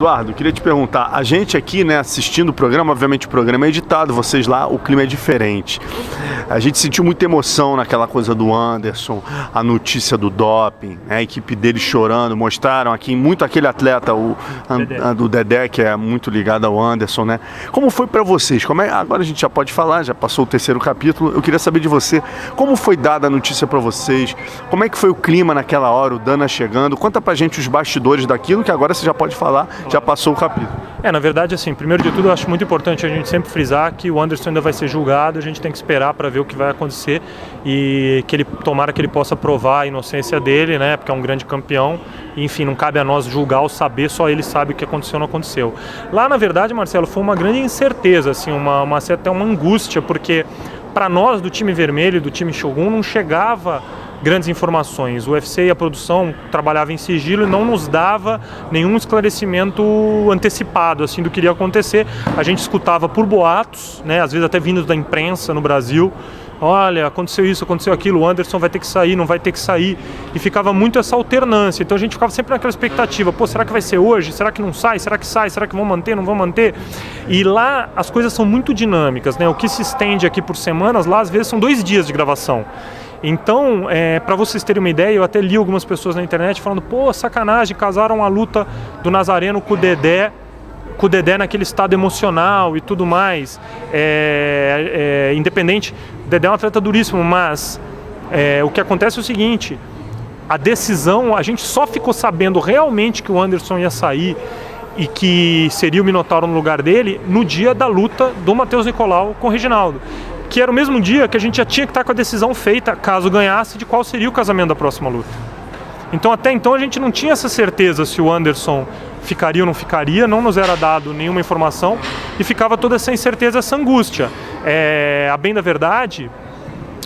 Eduardo, queria te perguntar, a gente aqui, né, assistindo o programa, obviamente o programa é editado, vocês lá, o clima é diferente. A gente sentiu muita emoção naquela coisa do Anderson, a notícia do doping, né, a equipe dele chorando, mostraram aqui muito aquele atleta, do Dedé, que é muito ligado ao Anderson, né? Como foi pra vocês? Agora a gente já pode falar, já passou o terceiro capítulo, eu queria saber de você, como foi dada a notícia pra vocês? Como é que foi o clima naquela hora, o Dana chegando? Conta pra gente os bastidores daquilo, que agora você já pode falar. Já passou o capítulo. Na verdade, assim, primeiro de tudo, eu acho muito importante a gente sempre frisar que o Anderson ainda vai ser julgado, a gente tem que esperar para ver o que vai acontecer e tomara que ele possa provar a inocência dele, né, porque é um grande campeão, e, enfim, não cabe a nós julgar ou saber, só ele sabe o que aconteceu ou não aconteceu. Lá, na verdade, Marcelo, foi uma grande incerteza, assim, até uma angústia, porque para nós do time vermelho, do time Shogun, não chegava grandes informações. O UFC e a produção trabalhavam em sigilo e não nos dava nenhum esclarecimento antecipado assim, do que iria acontecer. A gente escutava por boatos, né, às vezes até vindos da imprensa no Brasil. Olha, aconteceu isso, aconteceu aquilo, o Anderson vai ter que sair, não vai ter que sair. E ficava muito essa alternância. Então a gente ficava sempre naquela expectativa. Pô, será que vai ser hoje? Será que não sai? Será que sai? Será que vão manter? Não vão manter? E lá as coisas são muito dinâmicas, né? O que se estende aqui por semanas, lá às vezes são 2 dias de gravação. Então, para vocês terem uma ideia, eu até li algumas pessoas na internet falando, pô, sacanagem, casaram a luta do Nazareno com o Dedé naquele estado emocional e tudo mais. Independente, o Dedé é um atleta duríssimo, mas o que acontece é o seguinte, a decisão, a gente só ficou sabendo realmente que o Anderson ia sair e que seria o Minotauro no lugar dele no dia da luta do Matheus Nicolau com o Reginaldo, que era o mesmo dia que a gente já tinha que estar com a decisão feita, caso ganhasse, de qual seria o casamento da próxima luta. Então até então a gente não tinha essa certeza se o Anderson ficaria ou não ficaria, não nos era dado nenhuma informação e ficava toda essa incerteza, essa angústia. A bem da verdade,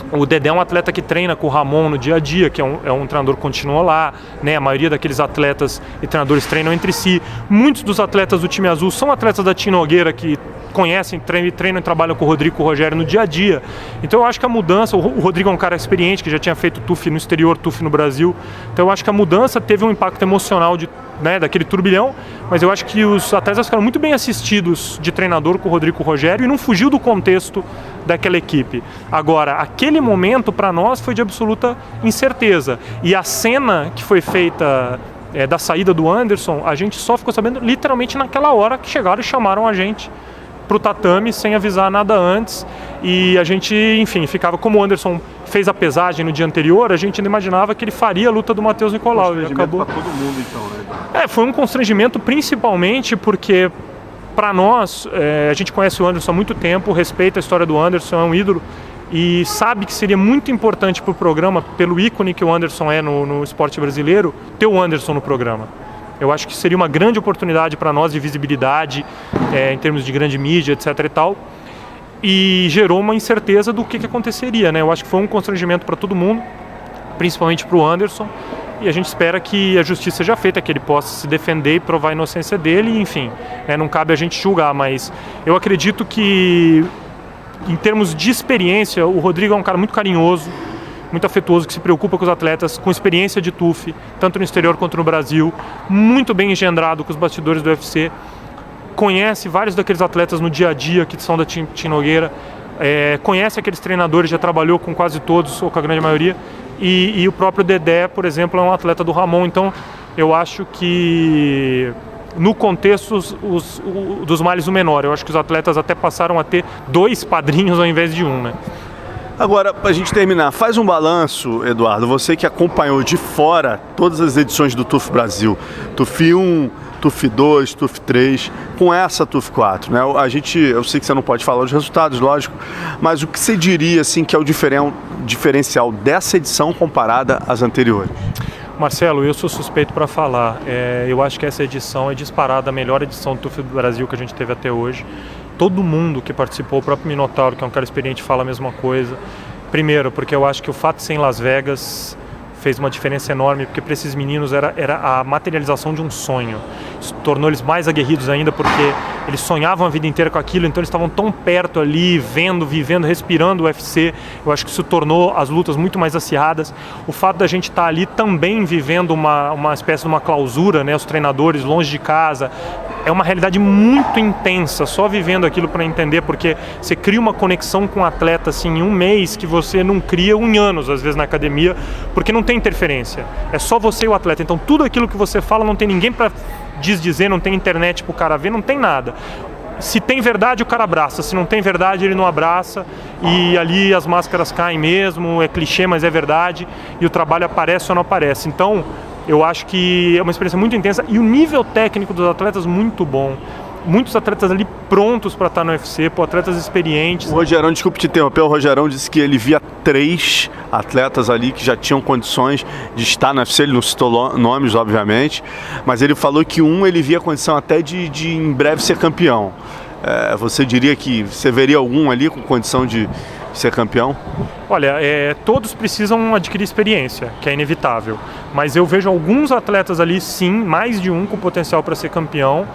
o Dedé é um atleta que treina com o Ramon no dia a dia, que é um treinador que continua lá, né? A maioria daqueles atletas e treinadores treinam entre si. Muitos dos atletas do time azul são atletas da Tim Nogueira que conhecem, treinam e trabalham com o Rodrigo e com o Rogério no dia a dia. Então eu acho que a mudança, o Rodrigo é um cara experiente, que já tinha feito TUF no exterior, TUF no Brasil, então eu acho que a mudança teve um impacto emocional daquele turbilhão, mas eu acho que os atletas ficaram muito bem assistidos de treinador com o Rodrigo e com o Rogério e não fugiu do contexto daquela equipe. Agora, aquele momento para nós foi de absoluta incerteza, e a cena que foi feita da saída do Anderson, a gente só ficou sabendo literalmente naquela hora que chegaram e chamaram a gente pro tatame sem avisar nada antes, e a gente, enfim, ficava, como o Anderson fez a pesagem no dia anterior, a gente ainda imaginava que ele faria a luta do Matheus Nicolau. Ele acabou para todo mundo, então, né? Foi um constrangimento principalmente porque para nós, a gente conhece o Anderson há muito tempo, respeita a história do Anderson, é um ídolo e sabe que seria muito importante para o programa, pelo ícone que o Anderson é no esporte brasileiro, ter o Anderson no programa. Eu acho que seria uma grande oportunidade para nós de visibilidade, em termos de grande mídia, etc. e tal. E gerou uma incerteza do que aconteceria, né? Eu acho que foi um constrangimento para todo mundo, principalmente para o Anderson. E a gente espera que a justiça seja feita, que ele possa se defender e provar a inocência dele. Enfim, não cabe a gente julgar, mas eu acredito que, em termos de experiência, o Rodrigo é um cara muito carinhoso, muito afetuoso, que se preocupa com os atletas, com experiência de TUF, tanto no exterior quanto no Brasil, muito bem engendrado com os bastidores do UFC, conhece vários daqueles atletas no dia a dia que são da Tim Nogueira, conhece aqueles treinadores, já trabalhou com quase todos, ou com a grande maioria, e o próprio Dedé, por exemplo, é um atleta do Ramon, então eu acho que no contexto dos males o menor, eu acho que os atletas até passaram a ter 2 padrinhos ao invés de 1, né? Agora, para a gente terminar, faz um balanço, Eduardo, você que acompanhou de fora todas as edições do TUF Brasil, TUF 1, TUF 2, TUF 3, com essa TUF 4, né? Eu sei que você não pode falar os resultados, lógico, mas o que você diria assim, que é o diferencial dessa edição comparada às anteriores? Marcelo, eu sou suspeito para falar. Eu acho que essa edição é disparada a melhor edição do TUF Brasil que a gente teve até hoje. Todo mundo que participou, o próprio Minotauro, que é um cara experiente, fala a mesma coisa. Primeiro, porque eu acho que o fato de ser em Las Vegas fez uma diferença enorme, porque para esses meninos era a materialização de um sonho. tornou eles mais aguerridos ainda, porque eles sonhavam a vida inteira com aquilo, então eles estavam tão perto ali, vendo, vivendo, respirando o UFC. Eu acho que isso tornou as lutas muito mais acirradas. O fato da gente estar ali também vivendo uma espécie de uma clausura, né? Os treinadores longe de casa, é uma realidade muito intensa, só vivendo aquilo para entender, porque você cria uma conexão com o atleta assim, em um mês que você não cria em anos, às vezes, na academia, porque não tem interferência. É só você e o atleta. Então, tudo aquilo que você fala não tem ninguém para dizer, não tem internet para o cara ver, não tem nada. Se tem verdade, o cara abraça. Se não tem verdade, ele não abraça. E ali as máscaras caem mesmo, é clichê, mas é verdade. E o trabalho aparece ou não aparece. Então, eu acho que é uma experiência muito intensa e o nível técnico dos atletas muito bom. Muitos atletas ali prontos para estar no UFC, atletas experientes. O Rogerão, desculpe te interromper, o Rogerão disse que ele via 3 atletas ali que já tinham condições de estar no UFC, ele não citou nomes, obviamente, mas ele falou que ele via condição até de em breve ser campeão. Você diria que você veria algum ali com condição de ser campeão? Olha, todos precisam adquirir experiência, que é inevitável, mas eu vejo alguns atletas ali, sim, mais de um com potencial para ser campeão,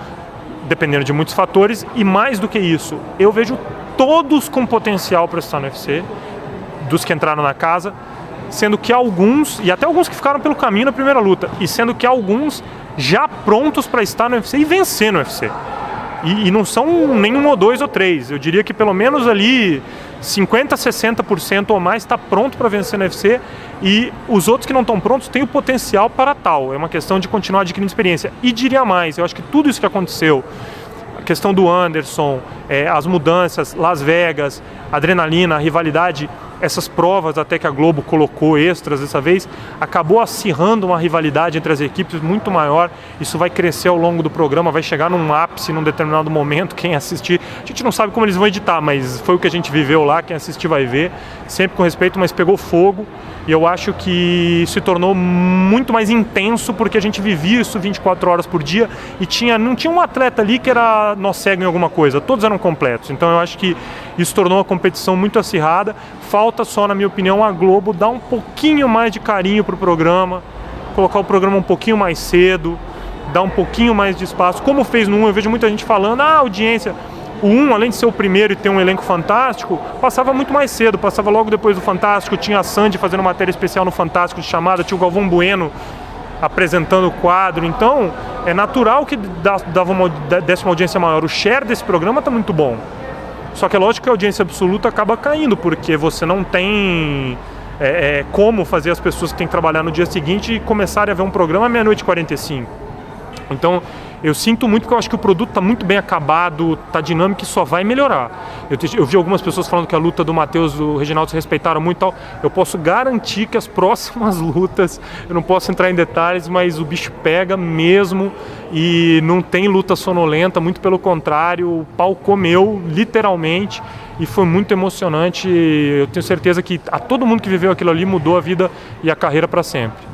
dependendo de muitos fatores, e mais do que isso, eu vejo todos com potencial para estar no UFC, dos que entraram na casa, sendo que alguns, e até alguns que ficaram pelo caminho na primeira luta, e sendo que alguns já prontos para estar no UFC e vencer no UFC. E não são nenhum ou 2 ou 3, eu diria que pelo menos ali 50%, 60% ou mais está pronto para vencer no UFC, e os outros que não estão prontos têm o potencial para tal. É uma questão de continuar adquirindo experiência. E diria mais, eu acho que tudo isso que aconteceu, a questão do Anderson, as mudanças, Las Vegas, adrenalina, a rivalidade, essas provas até que a Globo colocou extras dessa vez, acabou acirrando uma rivalidade entre as equipes muito maior. Isso vai crescer ao longo do programa, vai chegar num ápice num determinado momento. Quem assistir, a gente não sabe como eles vão editar, mas foi o que a gente viveu lá, quem assistir vai ver, sempre com respeito, mas pegou fogo. E eu acho que se tornou muito mais intenso, porque a gente vivia isso 24 horas por dia e não tinha um atleta ali que era nó cego em alguma coisa, todos eram completos. Então eu acho que isso tornou a competição muito acirrada. Falta só, na minha opinião, a Globo dar um pouquinho mais de carinho para o programa, colocar o programa um pouquinho mais cedo, dar um pouquinho mais de espaço, como fez no 1. Eu vejo muita gente falando, audiência. O 1, além de ser o primeiro e ter um elenco fantástico, passava muito mais cedo, passava logo depois do Fantástico, tinha a Sandy fazendo matéria especial no Fantástico de chamada, tinha o Galvão Bueno apresentando o quadro. Então, é natural que desse uma audiência maior. O share desse programa está muito bom. Só que é lógico que a audiência absoluta acaba caindo, porque você não tem como fazer as pessoas que têm que trabalhar no dia seguinte começarem a ver um programa à 00:45. Então, eu sinto muito, porque eu acho que o produto está muito bem acabado, está dinâmico e só vai melhorar. Eu vi algumas pessoas falando que a luta do Matheus e do Reginaldo se respeitaram muito e tal. Eu posso garantir que as próximas lutas, eu não posso entrar em detalhes, mas o bicho pega mesmo e não tem luta sonolenta, muito pelo contrário, o pau comeu, literalmente, e foi muito emocionante. Eu tenho certeza que a todo mundo que viveu aquilo ali mudou a vida e a carreira para sempre.